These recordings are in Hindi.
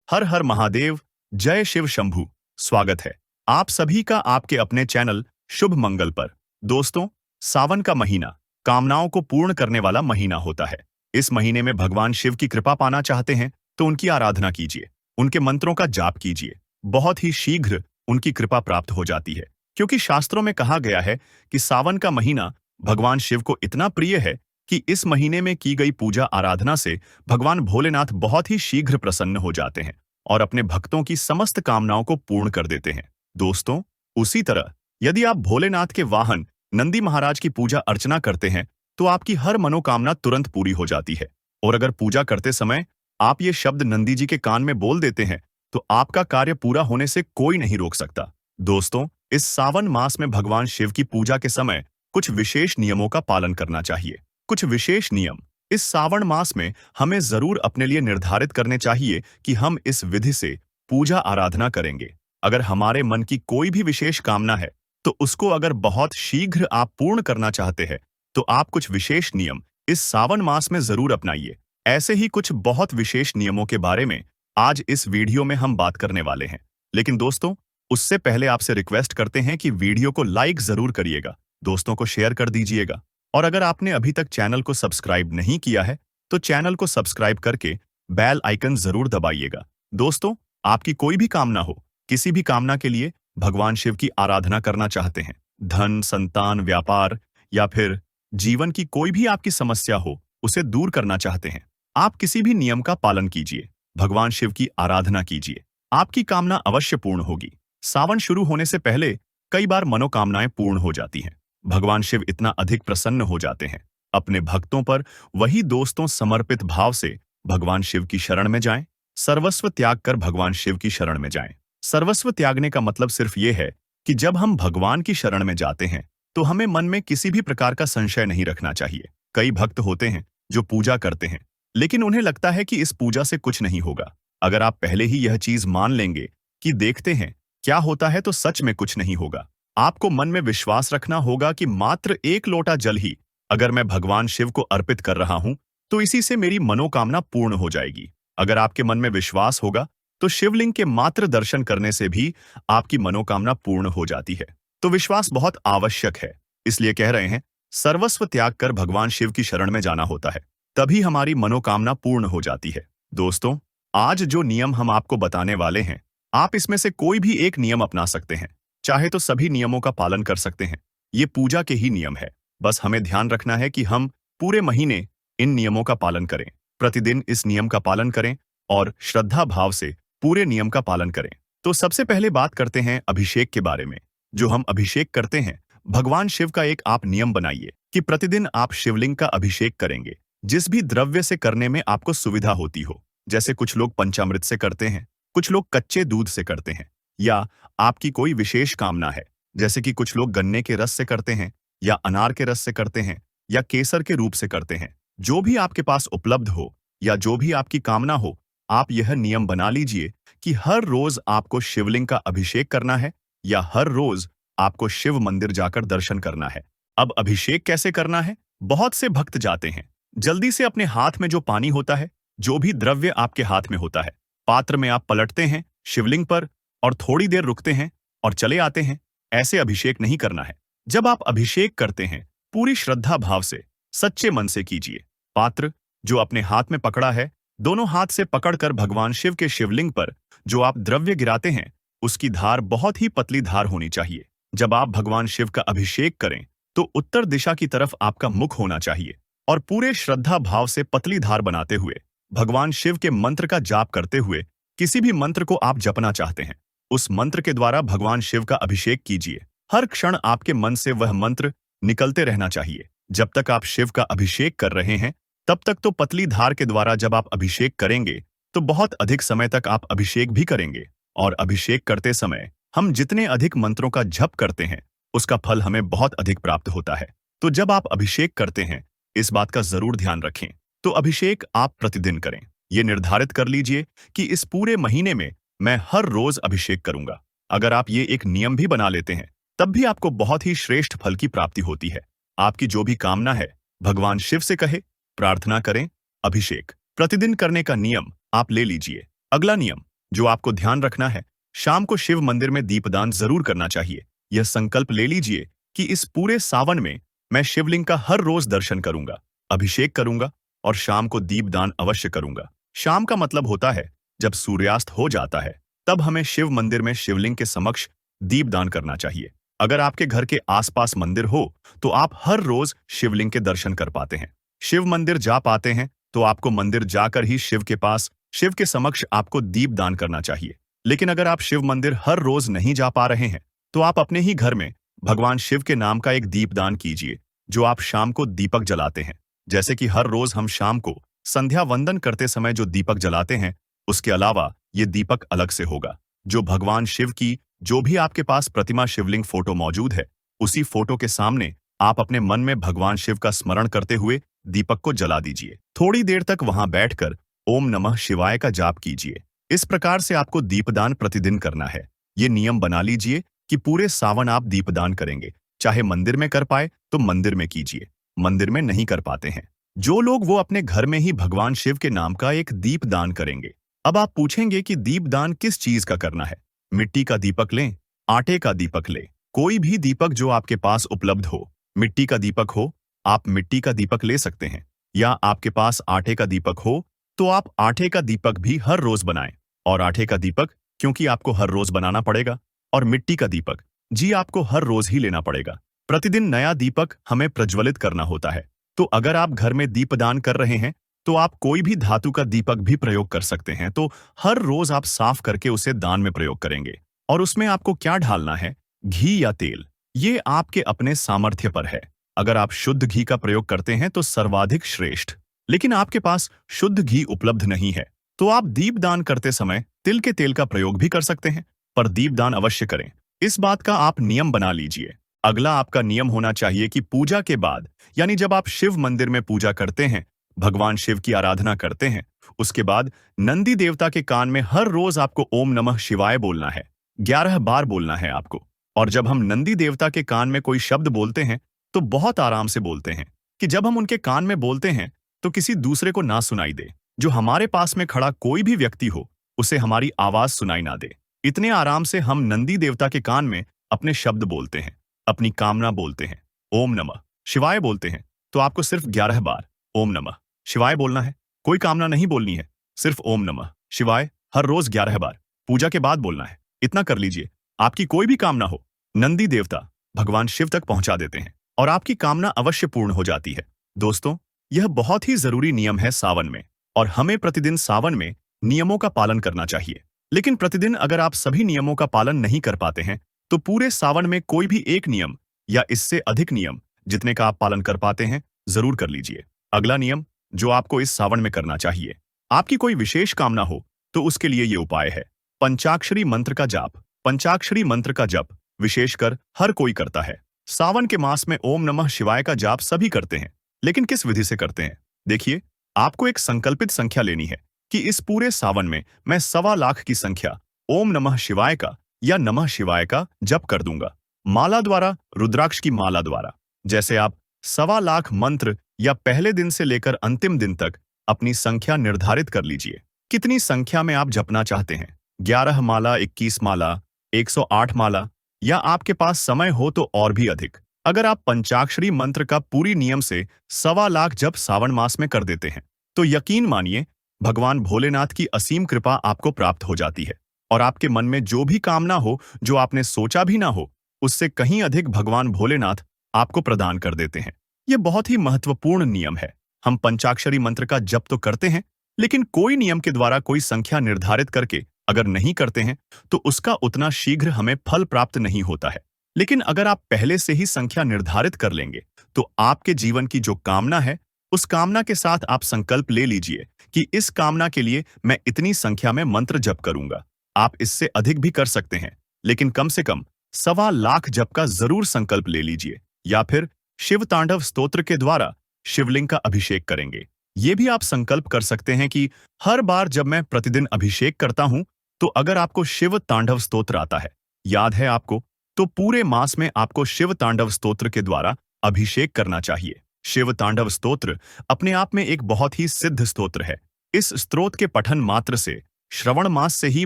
हर हर महादेव, जय शिव शंभू। स्वागत है आप सभी का आपके अपने चैनल शुभ मंगल पर। दोस्तों, सावन का महीना कामनाओं को पूर्ण करने वाला महीना होता है। इस महीने में भगवान शिव की कृपा पाना चाहते हैं तो उनकी आराधना कीजिए, उनके मंत्रों का जाप कीजिए। बहुत ही शीघ्र उनकी कृपा प्राप्त हो जाती है, क्योंकि शास्त्रों में कहा गया है कि सावन का महीना भगवान शिव को इतना प्रिय है कि इस महीने में की गई पूजा आराधना से भगवान भोलेनाथ बहुत ही शीघ्र प्रसन्न हो जाते हैं और अपने भक्तों की समस्त कामनाओं को पूर्ण कर देते हैं। दोस्तों, उसी तरह यदि आप भोलेनाथ के वाहन नंदी महाराज की पूजा अर्चना करते हैं तो आपकी हर मनोकामना तुरंत पूरी हो जाती है। और अगर पूजा करते समय आप ये शब्द नंदी जी के कान में बोल देते हैं तो आपका कार्य पूरा होने से कोई नहीं रोक सकता। दोस्तों, इस सावन मास में भगवान शिव की पूजा के समय कुछ विशेष नियमों का पालन करना चाहिए। कुछ विशेष नियम इस सावन मास में हमें जरूर अपने लिए निर्धारित करने चाहिए कि हम इस विधि से पूजा आराधना करेंगे। अगर हमारे मन की कोई भी विशेष कामना है तो उसको अगर बहुत शीघ्र आप पूर्ण करना चाहते हैं तो आप कुछ विशेष नियम इस सावन मास में जरूर अपनाइए। ऐसे ही कुछ बहुत विशेष नियमों के बारे में आज इस वीडियो में हम बात करने वाले हैं। लेकिन दोस्तों, उससे पहले आपसे रिक्वेस्ट करते हैं कि वीडियो को लाइक जरूर करिएगा, दोस्तों को शेयर कर दीजिएगा और अगर आपने अभी तक चैनल को सब्सक्राइब नहीं किया है तो चैनल को सब्सक्राइब करके बेल आइकन जरूर दबाइएगा। दोस्तों, आपकी कोई भी कामना हो, किसी भी कामना के लिए भगवान शिव की आराधना करना चाहते हैं, धन, संतान, व्यापार या फिर जीवन की कोई भी आपकी समस्या हो उसे दूर करना चाहते हैं, आप किसी भी नियम का पालन कीजिए, भगवान शिव की आराधना कीजिए, आपकी कामना अवश्य पूर्ण होगी। सावन शुरू होने से पहले कई बार मनोकामनाएं पूर्ण हो जाती हैं। भगवान शिव इतना अधिक प्रसन्न हो जाते हैं अपने भक्तों पर। वही दोस्तों, समर्पित भाव से भगवान शिव की शरण में जाएं, सर्वस्व त्याग कर भगवान शिव की शरण में जाएं। सर्वस्व त्यागने का मतलब सिर्फ ये है कि जब हम भगवान की शरण में जाते हैं तो हमें मन में किसी भी प्रकार का संशय नहीं रखना चाहिए। कई भक्त होते हैं जो पूजा करते हैं लेकिन उन्हें लगता है कि इस पूजा से कुछ नहीं होगा। अगर आप पहले ही यह चीज मान लेंगे कि देखते हैं क्या होता है तो सच में कुछ नहीं होगा। आपको मन में विश्वास रखना होगा कि मात्र एक लोटा जल ही अगर मैं भगवान शिव को अर्पित कर रहा हूं तो इसी से मेरी मनोकामना पूर्ण हो जाएगी। अगर आपके मन में विश्वास होगा तो शिवलिंग के मात्र दर्शन करने से भी आपकी मनोकामना पूर्ण हो जाती है। तो विश्वास बहुत आवश्यक है, इसलिए कह रहे हैं सर्वस्व त्याग कर भगवान शिव की शरण में जाना होता है, तभी हमारी मनोकामना पूर्ण हो जाती है। दोस्तों, आज जो नियम हम आपको बताने वाले हैं, आप इसमें से कोई भी एक नियम अपना सकते हैं, चाहे तो सभी नियमों का पालन कर सकते हैं। ये पूजा के ही नियम है, बस हमें ध्यान रखना है कि हम पूरे महीने इन नियमों का पालन करें, प्रतिदिन इस नियम का पालन करें और श्रद्धा भाव से पूरे नियम का पालन करें। तो सबसे पहले बात करते हैं अभिषेक के बारे में। जो हम अभिषेक करते हैं, भगवान शिव का एक आप नियम बनाइए कि प्रतिदिन आप शिवलिंग का अभिषेक करेंगे जिस भी द्रव्य से करने में आपको सुविधा होती हो। जैसे कुछ लोग पंचामृत से करते हैं, कुछ लोग कच्चे दूध से करते हैं, या आपकी कोई विशेष कामना है जैसे कि कुछ लोग गन्ने के रस से करते हैं या अनार के रस से करते हैं या केसर के रूप से करते हैं। जो भी आपके पास उपलब्ध हो या जो भी आपकी कामना हो, आप यह नियम बना लीजिए कि हर रोज आपको शिवलिंग का अभिषेक करना है या हर रोज आपको शिव मंदिर जाकर दर्शन करना है। अब अभिषेक कैसे करना है? बहुत से भक्त जाते हैं जल्दी से अपने हाथ में जो पानी होता है, जो भी द्रव्य आपके हाथ में होता है, पात्र में आप पलटते हैं शिवलिंग पर और थोड़ी देर रुकते हैं और चले आते हैं। ऐसे अभिषेक नहीं करना है। जब आप अभिषेक करते हैं पूरी श्रद्धा भाव से सच्चे मन से कीजिए। पात्र जो अपने हाथ में पकड़ा है, दोनों हाथ से पकड़कर भगवान शिव के शिवलिंग पर जो आप द्रव्य गिराते हैं उसकी धार बहुत ही पतली धार होनी चाहिए। जब आप भगवान शिव का अभिषेक करें तो उत्तर दिशा की तरफ आपका मुख होना चाहिए और पूरे श्रद्धा भाव से पतली धार बनाते हुए भगवान शिव के मंत्र का जाप करते हुए किसी भी मंत्र को आप जपना चाहते हैं उस मंत्र के द्वारा भगवान शिव का अभिषेक कीजिए। हर क्षण आपके मन से वह मंत्र निकलते रहना चाहिए। जब तक आप शिव का अभिषेक कर रहे हैं तब तक तो पतली धार के द्वारा जब आप अभिषेक करेंगे तो बहुत अधिक समय तक आप अभिषेक भी करेंगे और अभिषेक करते समय हम जितने अधिक मंत्रों का जप करते हैं उसका फल हमें बहुत अधिक प्राप्त होता है। तो जब आप अभिषेक करते हैं इस बात का जरूर ध्यान रखें। तो अभिषेक आप प्रतिदिन करें। ये निर्धारित कर लीजिए कि इस पूरे महीने में मैं हर रोज अभिषेक करूंगा। अगर आप ये एक नियम भी बना लेते हैं तब भी आपको बहुत ही श्रेष्ठ फल की प्राप्ति होती है। आपकी जो भी कामना है भगवान शिव से कहे, प्रार्थना करें। अभिषेक प्रतिदिन करने का नियम आप ले लीजिए। अगला नियम, जो आपको ध्यान रखना है, शाम को शिव मंदिर में दीपदान जरूर करना चाहिए। यह संकल्प ले लीजिए कि इस पूरे सावन में मैं शिवलिंग का हर रोज दर्शन करूंगा, अभिषेक करूंगा और शाम को दीपदान अवश्य करूंगा। शाम का मतलब होता है जब सूर्यास्त हो जाता है, तब हमें शिव मंदिर में शिवलिंग के समक्ष दीपदान करना चाहिए। अगर आपके घर के आसपास मंदिर हो, तो आप हर रोज शिवलिंग के दर्शन कर पाते हैं। शिव मंदिर जा पाते हैं, तो आपको मंदिर जाकर ही शिव के पास, शिव के समक्ष आपको दीपदान करना चाहिए। लेकिन अगर आप शिव मंदिर हर रोज नहीं जा पा रहे हैं, तो आप अपने ही घर में भगवान शिव के नाम का एक दीपदान कीजिए, जो आप शाम को दीपक जलाते हैं। जैसे कि हर रोज हम शाम को संध्या वंदन करते समय जो दीपक जलाते हैं, उसके अलावा ये दीपक अलग से होगा, जो भगवान शिव की जो भी आपके पास प्रतिमा शिवलिंग फोटो मौजूद है, उसी फोटो के सामने आप अपने मन में भगवान शिव का स्मरण करते हुए दीपक को जला दीजिए। थोड़ी देर तक वहां बैठकर ओम नमः शिवाय का जाप कीजिए। इस प्रकार से आपको दीपदान प्रतिदिन करना है। ये नियम बना लीजिए कि पूरे सावन आप दीपदान करेंगे। चाहे मंदिर में कर पाए तो मंदिर में कीजिए, मंदिर में नहीं कर पाते हैं जो लोग, वो अपने घर में ही भगवान शिव के नाम का एक दीपदान करेंगे। अब आप पूछेंगे कि दीपदान किस चीज का करना है? मिट्टी का दीपक लें, आटे का दीपक लें, कोई भी दीपक जो आपके पास उपलब्ध हो। मिट्टी का दीपक हो, आप मिट्टी का दीपक ले सकते हैं, या आपके पास आटे का दीपक हो, तो आप आटे का दीपक भी हर रोज बनाएं। और आटे का दीपक क्योंकि आपको हर रोज बनाना पड़ेगा, और मिट्टी का दीपक जी आपको हर रोज ही लेना पड़ेगा। प्रतिदिन नया दीपक हमें प्रज्वलित करना होता है। तो अगर आप घर में दीपदान कर रहे हैं, तो आप कोई भी धातु का दीपक भी प्रयोग कर सकते हैं। तो हर रोज आप साफ करके उसे दान में प्रयोग करेंगे। और उसमें आपको क्या ढालना है, घी या तेल, ये आपके अपने सामर्थ्य पर है। अगर आप शुद्ध घी का प्रयोग करते हैं तो सर्वाधिक श्रेष्ठ। लेकिन आपके पास शुद्ध घी उपलब्ध नहीं है, तो आप दीपदान करते समय तिल के तेल का प्रयोग भी कर सकते हैं, पर दीपदान अवश्य करें। इस बात का आप नियम बना लीजिए। अगला आपका नियम होना चाहिए कि पूजा के बाद, यानी जब आप शिव मंदिर में पूजा करते हैं, भगवान शिव की आराधना करते हैं, उसके बाद नंदी देवता के कान में हर रोज आपको ओम नमः शिवाय बोलना है। 11 बार बोलना है आपको। और जब हम नंदी देवता के कान में कोई शब्द बोलते हैं, तो बहुत आराम से बोलते हैं, कि जब हम उनके कान में बोलते हैं तो किसी दूसरे को ना सुनाई दे। जो हमारे पास में खड़ा कोई भी व्यक्ति हो, उसे हमारी आवाज सुनाई ना दे। इतने आराम से हम नंदी देवता के कान में अपने शब्द बोलते हैं, अपनी कामना बोलते हैं। ओम नमः शिवाय बोलते हैं, तो आपको सिर्फ 11 बार ओम नमः शिवाय बोलना है। कोई कामना नहीं बोलनी है, सिर्फ ओम नमः शिवाय हर रोज 11 बार पूजा के बाद बोलना है। इतना कर लीजिए, आपकी कोई भी कामना हो, नंदी देवता भगवान शिव तक पहुंचा देते हैं और आपकी कामना अवश्य पूर्ण हो जाती है। दोस्तों, यह बहुत ही जरूरी नियम है सावन में, और हमें प्रतिदिन सावन में नियमों का पालन करना चाहिए। लेकिन प्रतिदिन अगर आप सभी नियमों का पालन नहीं कर पाते हैं, तो पूरे सावन में कोई भी एक नियम या इससे अधिक नियम जितने का आप पालन कर पाते हैं, जरूर कर लीजिए। अगला नियम जो आपको इस सावन में करना चाहिए, आपकी कोई विशेष कामना हो तो उसके लिए ये उपाय है, पंचाक्षरी मंत्र का जाप। पंचाक्षरी मंत्र का जप विशेषकर हर कोई करता है। सावन के मास में ओम नमः शिवाय का जाप सभी करते हैं, लेकिन किस विधि से करते हैं? देखिए, आपको एक संकल्पित संख्या लेनी है कि इस पूरे सावन में मैं 1.25 लाख की संख्या ओम नमः शिवाय का या नमः शिवाय का जप कर दूंगा। माला द्वारा, रुद्राक्ष की माला द्वारा। जैसे आप 1.25 लाख मंत्र या पहले दिन से लेकर अंतिम दिन तक अपनी संख्या निर्धारित कर लीजिए। कितनी संख्या में आप जपना चाहते हैं? 11 माला, 21 माला, 108 माला, या आपके पास समय हो तो और भी अधिक। अगर आप पंचाक्षरी मंत्र का पूरी नियम से 1.25 लाख जप सावन मास में कर देते हैं, तो यकीन मानिए भगवान भोलेनाथ की असीम कृपा आपको प्राप्त हो जाती है, और आपके मन में जो भी कामना हो, जो आपने सोचा भी ना हो, उससे कहीं अधिक भगवान भोलेनाथ आपको प्रदान कर देते हैं। यह बहुत ही महत्वपूर्ण नियम है। हम पंचाक्षरी मंत्र का जप तो करते हैं, लेकिन कोई नियम के द्वारा कोई संख्या निर्धारित करके अगर नहीं करते हैं, तो उसका उतना शीघ्र हमें फल प्राप्त नहीं होता है। लेकिन अगर आप पहले से ही संख्या निर्धारित कर लेंगे, तो आपके जीवन की जो कामना है, उस कामना के साथ आप संकल्प ले लीजिए कि इस कामना के लिए मैं इतनी संख्या में मंत्र जप करूंगा। आप इससे अधिक भी कर सकते हैं, लेकिन कम से कम 1.25 लाख जप का जरूर संकल्प ले लीजिए, या फिर शिव तांडव स्तोत्र के द्वारा शिवलिंग का अभिषेक करेंगे। ये भी आप संकल्प कर सकते हैं कि हर बार जब मैं प्रतिदिन अभिषेक करता हूं, तो अगर आपको शिव तांडव स्तोत्र आता है, याद है आपको, तो पूरे मास में आपको शिव तांडव स्तोत्र के द्वारा अभिषेक करना चाहिए। शिव तांडव स्तोत्र अपने आप में एक बहुत ही सिद्ध स्तोत्र है। इस स्तोत्र के पठन मात्र से श्रवण मास से ही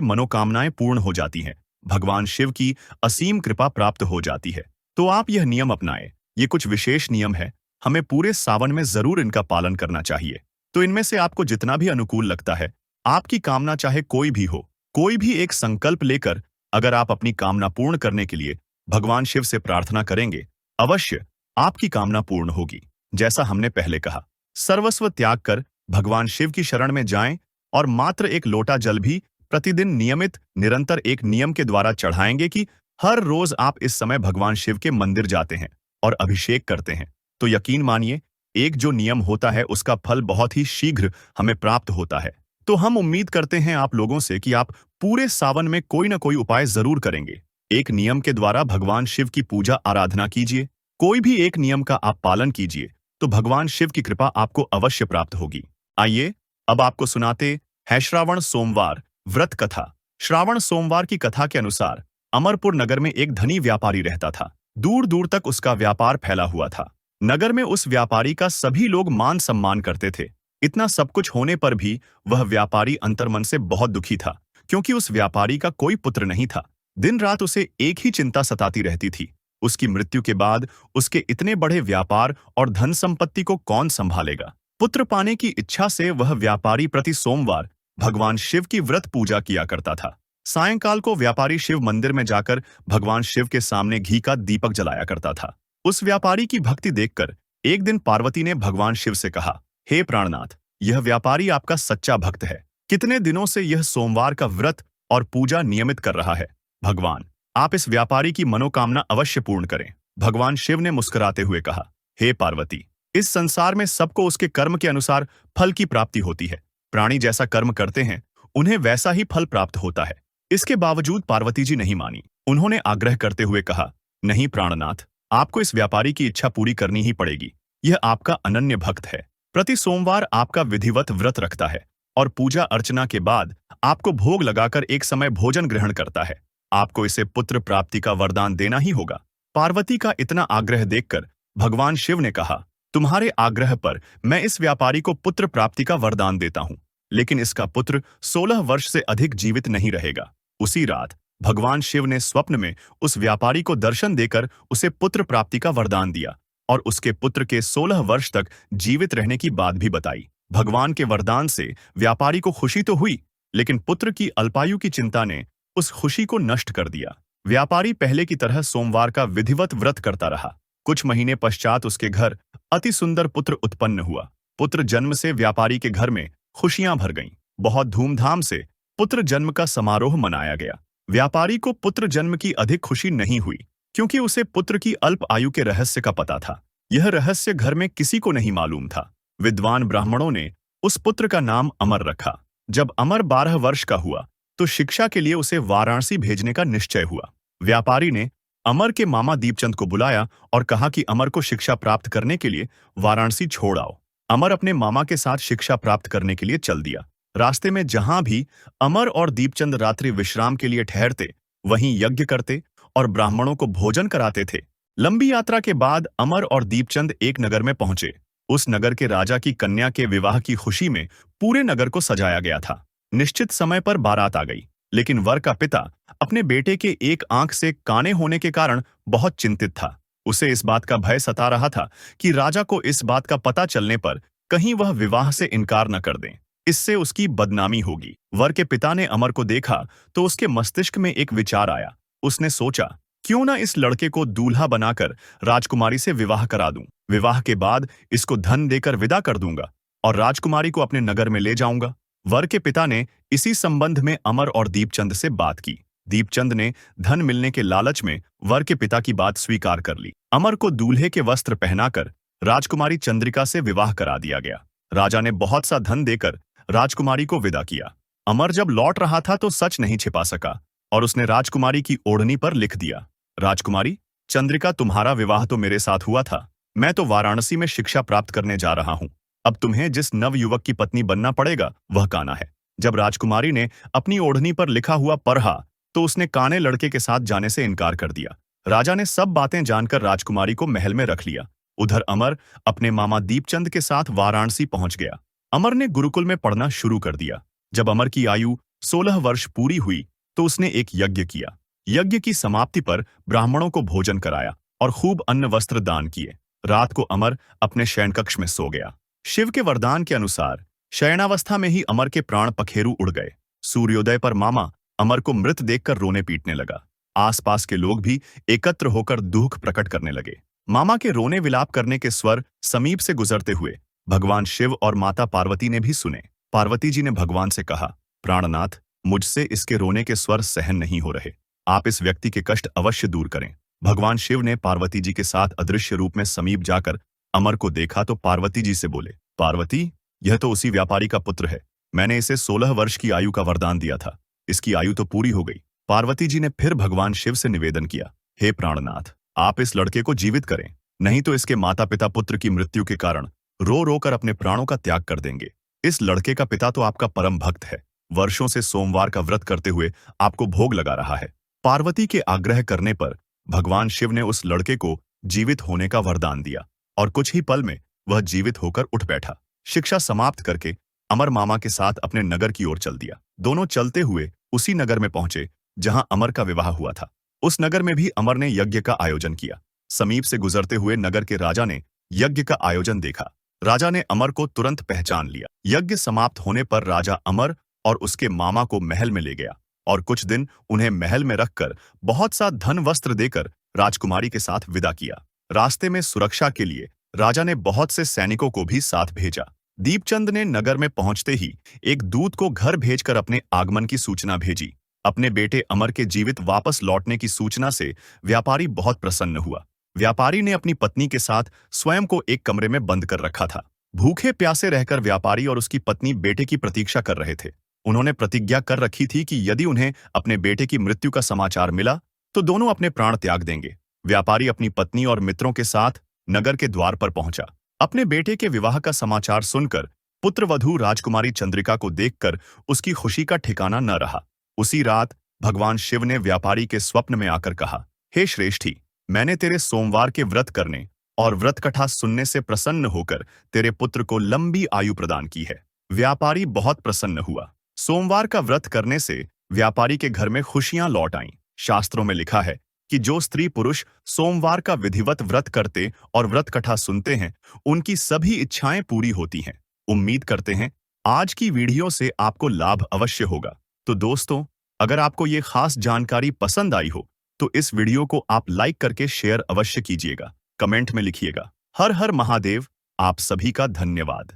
मनोकामनाएं पूर्ण हो जाती हैं। भगवान शिव की असीम कृपा प्राप्त हो जाती है। तो आप यह नियम अपनाएं। ये कुछ विशेष नियम है, हमें पूरे सावन में जरूर इनका पालन करना चाहिए। तो इनमें से आपको जितना भी अनुकूल लगता है, आपकी कामना चाहे कोई भी हो, कोई भी एक संकल्प लेकर अगर आप अपनी कामना पूर्ण करने के लिए भगवान शिव से प्रार्थना करेंगे, अवश्य आपकी कामना पूर्ण होगी। जैसा हमने पहले कहा, सर्वस्व त्याग कर भगवान शिव की शरण में जाएं और मात्र एक लोटा जल भी प्रतिदिन नियमित निरंतर एक नियम के द्वारा चढ़ाएंगे कि हर रोज आप इस समय भगवान शिव के मंदिर जाते हैं और अभिषेक करते हैं, तो यकीन मानिए एक जो नियम होता है उसका फल बहुत ही शीघ्र हमें प्राप्त होता है। तो हम उम्मीद करते हैं आप लोगों से कि आप पूरे सावन में कोई ना कोई उपाय जरूर करेंगे। एक नियम के द्वारा भगवान शिव की पूजा आराधना कीजिए, कोई भी एक नियम का आप पालन कीजिए, तो भगवान शिव की कृपा आपको अवश्य प्राप्त होगी। आइए अब आपको सुनाते हैं श्रावण सोमवार व्रत कथा। श्रावण सोमवार की कथा के अनुसार अमरपुर नगर में एक धनी व्यापारी रहता था। दूर दूर तक उसका व्यापार फैला हुआ था। नगर में उस व्यापारी का सभी लोग मान सम्मान करते थे। इतना सब कुछ होने पर भी वह व्यापारी अंतर्मन से बहुत दुखी था, क्योंकि उस व्यापारी का कोई पुत्र नहीं था। दिन रात उसे एक ही चिंता सताती रहती थी, उसकी मृत्यु के बाद उसके इतने बड़े व्यापार और धन संपत्ति को कौन संभालेगा। पुत्र पाने की इच्छा से वह व्यापारी प्रति सोमवार भगवान शिव की व्रत पूजा किया करता था। सायंकाल को व्यापारी शिव मंदिर में जाकर भगवान शिव के सामने घी का दीपक जलाया करता था। उस व्यापारी की भक्ति देखकर एक दिन पार्वती ने भगवान शिव से कहा, हे प्राणनाथ, यह व्यापारी आपका सच्चा भक्त है। कितने दिनों से यह सोमवार का व्रत और पूजा नियमित कर रहा है। भगवान, आप इस व्यापारी की मनोकामना अवश्य पूर्ण करें। भगवान शिव ने मुस्कुराते हुए कहा, हे पार्वती, इस संसार में सबको उसके कर्म के अनुसार फल की प्राप्ति होती है। प्राणी जैसा कर्म करते हैं, उन्हें वैसा ही फल प्राप्त होता है। इसके बावजूद पार्वती जी नहीं मानी। उन्होंने आग्रह करते हुए कहा, नहीं प्राणनाथ, आपको इस व्यापारी की इच्छा पूरी करनी ही पड़ेगी। यह आपका अनन्य भक्त है, प्रति सोमवार आपका विधिवत व्रत रखता है और पूजा अर्चना के बाद आपको भोग लगाकर एक समय भोजन ग्रहण करता है। आपको इसे पुत्र प्राप्ति का वरदान देना ही होगा। पार्वती का इतना आग्रह देखकर भगवान शिव ने कहा, तुम्हारे आग्रह पर मैं इस व्यापारी को पुत्र प्राप्ति का वरदान देता हूं, लेकिन इसका पुत्र 16 वर्ष से अधिक जीवित नहीं रहेगा। उसी रात भगवान शिव ने स्वप्न में उस व्यापारी को दर्शन देकर उसे पुत्र प्राप्ति का वरदान दिया और उसके पुत्र के 16 वर्ष तक जीवित रहने की बात भी बताई। भगवान के वरदान से व्यापारी को खुशी तो हुई, लेकिन पुत्र की अल्पायु की चिंता ने उस खुशी को नष्ट कर दिया। व्यापारी पहले की तरह सोमवार का विधिवत व्रत करता रहा। कुछ महीने पश्चात उसके घर अति सुंदर पुत्र उत्पन्न हुआ। पुत्र जन्म से व्यापारी के घर में खुशियां भर गईं। बहुत धूमधाम से पुत्र जन्म का समारोह मनाया गया। व्यापारी को पुत्र जन्म की अधिक खुशी नहीं हुई, क्योंकि उसे पुत्र की अल्प आयु के रहस्य का पता था। यह रहस्य घर में किसी को नहीं मालूम था। विद्वान ब्राह्मणों ने उस पुत्र का नाम अमर रखा। जब अमर 12 वर्ष का हुआ तो शिक्षा के लिए उसे वाराणसी भेजने का निश्चय हुआ। व्यापारी ने अमर के मामा दीपचंद को बुलाया और कहा कि अमर को शिक्षा प्राप्त करने के लिए वाराणसी छोड़ आओ। अमर अपने मामा के साथ शिक्षा प्राप्त करने के लिए चल दिया। रास्ते में जहां भी अमर और दीपचंद रात्रि विश्राम के लिए ठहरते, वहीं यज्ञ करते और ब्राह्मणों को भोजन कराते थे। लंबी यात्रा के बाद अमर और दीपचंद एक नगर में पहुंचे। उस नगर के राजा की कन्या के विवाह की खुशी में पूरे नगर को सजाया गया था। निश्चित समय पर बारात आ गई, लेकिन वर का पिता अपने बेटे के एक आंख से काने होने के कारण बहुत चिंतित था। उसे इस बात का भय सता रहा था कि राजा को इस बात का पता चलने पर कहीं वह विवाह से इनकार न कर दें, इससे उसकी बदनामी होगी। वर के पिता ने अमर को देखा तो उसके मस्तिष्क में एक विचार आया। उसने सोचा, क्यों ना इस लड़के को दूल्हा बनाकर राजकुमारी से विवाह करा दूं। विवाह के बाद इसको धन देकर विदा कर दूंगा और राजकुमारी को अपने नगर में ले जाऊंगा। वर के पिता ने इसी संबंध में अमर और दीपचंद से बात की। दीपचंद ने धन मिलने के लालच में वर के पिता की बात स्वीकार कर ली। अमर को दूल्हे के वस्त्र पहनाकर राजकुमारी चंद्रिका से विवाह करा दिया गया। राजा ने बहुत सा धन देकर राजकुमारी को विदा किया। अमर जब लौट रहा था तो सच नहीं छिपा सका और उसने राजकुमारी की ओढ़नी पर लिख दिया, राजकुमारी चंद्रिका, तुम्हारा विवाह तो मेरे साथ हुआ था। मैं तो वाराणसी में शिक्षा प्राप्त करने जा रहा हूं। अब तुम्हें जिस नव युवक की पत्नी बनना पड़ेगा वह काना है। जब राजकुमारी ने अपनी ओढ़नी पर लिखा हुआ पढ़ा तो उसने काने लड़के के साथ जाने से इनकार कर दिया। राजा ने सब बातें जानकर राजकुमारी को महल में रख लिया। उधर अमर अपने मामा दीपचंद के साथ वाराणसी पहुंच गया। अमर ने गुरुकुल में पढ़ना शुरू कर दिया। जब अमर की आयु 16 वर्ष पूरी हुई तो उसने एक यज्ञ किया। यज्ञ की समाप्ति पर ब्राह्मणों को भोजन कराया और खूब अन्न वस्त्र दान किए। रात को अमर अपने शयन कक्ष में सो गया। शिव के वरदान के अनुसार शयनावस्था में ही अमर के प्राण पखेरु उड़ गए। सूर्योदय पर मामा अमर को मृत देखकर रोने पीटने लगा। आसपास के लोग भी एकत्र होकर दुख प्रकट करने लगे। मामा के रोने विलाप करने के स्वर समीप से गुजरते हुए भगवान शिव और माता पार्वती ने भी सुने। पार्वती जी ने भगवान से कहा, प्राणनाथ, मुझसे इसके रोने के स्वर सहन नहीं हो रहे। आप इस व्यक्ति के कष्ट अवश्य दूर करें। भगवान शिव ने पार्वती जी के साथ अदृश्य रूप में समीप जाकर अमर को देखा तो पार्वती जी से बोले, पार्वती, यह तो उसी व्यापारी का पुत्र है। मैंने इसे 16 वर्ष की आयु का वरदान दिया था। इसकी आयु तो पूरी हो गई। पार्वती जी ने फिर भगवान शिव से निवेदन किया, हे प्राणनाथ, आप इस लड़के को जीवित करें, नहीं तो इसके माता पिता पुत्र की मृत्यु के कारण रो रो कर अपने प्राणों का त्याग कर देंगे। इस लड़के का पिता तो आपका परम भक्त है, वर्षों से सोमवार का व्रत करते हुए आपको भोग लगा रहा है। पार्वती के आग्रह करने पर भगवान शिव ने उस लड़के को जीवित होने का वरदान दिया और कुछ ही पल में वह जीवित होकर उठ बैठा। शिक्षा समाप्त करके अमर मामा के साथ अपने नगर की ओर चल दिया। दोनों चलते हुए उसी नगर में पहुंचे जहां अमर का विवाह हुआ था। उस नगर में भी अमर ने यज्ञ का आयोजन किया। समीप से गुजरते हुए नगर के राजा ने यज्ञ का आयोजन देखा। राजा ने अमर को तुरंत पहचान लिया। यज्ञ समाप्त होने पर राजा अमर और उसके मामा को महल में ले गया और कुछ दिन उन्हें महल में रखकर बहुत सा धन वस्त्र देकर राजकुमारी के साथ विदा किया। रास्ते में सुरक्षा के लिए राजा ने बहुत से सैनिकों को भी साथ भेजा। दीपचंद ने नगर में पहुंचते ही एक दूत को घर भेजकर अपने आगमन की सूचना भेजी। अपने बेटे अमर के जीवित वापस लौटने की सूचना से व्यापारी बहुत प्रसन्न हुआ। व्यापारी ने अपनी पत्नी के साथ स्वयं को एक कमरे में बंद कर रखा था। भूखे प्यासे रहकर व्यापारी और उसकी पत्नी बेटे की प्रतीक्षा कर रहे थे। उन्होंने प्रतिज्ञा कर रखी थी कि यदि उन्हें अपने बेटे की मृत्यु का समाचार मिला तो दोनों अपने प्राण त्याग देंगे। व्यापारी अपनी पत्नी और मित्रों के साथ नगर के द्वार पर पहुंचा। अपने बेटे के विवाह का समाचार सुनकर पुत्रवधू राजकुमारी चंद्रिका को देखकर उसकी खुशी का ठिकाना न रहा। उसी रात भगवान शिव ने व्यापारी के स्वप्न में आकर कहा, हे श्रेष्ठी, मैंने तेरे सोमवार के व्रत करने और व्रत कथा सुनने से प्रसन्न होकर तेरे पुत्र को लंबी आयु प्रदान की है। व्यापारी बहुत प्रसन्न हुआ। सोमवार का व्रत करने से व्यापारी के घर में खुशियां लौट आईं। शास्त्रों में लिखा है कि जो स्त्री पुरुष सोमवार का विधिवत व्रत करते और व्रत कथा सुनते हैं, उनकी सभी इच्छाएं पूरी होती हैं। उम्मीद करते हैं आज की वीडियो से आपको लाभ अवश्य होगा। तो दोस्तों, अगर आपको ये खास जानकारी पसंद आई हो तो इस वीडियो को आप लाइक करके शेयर अवश्य कीजिएगा। कमेंट में लिखिएगा, हर हर महादेव। आप सभी का धन्यवाद।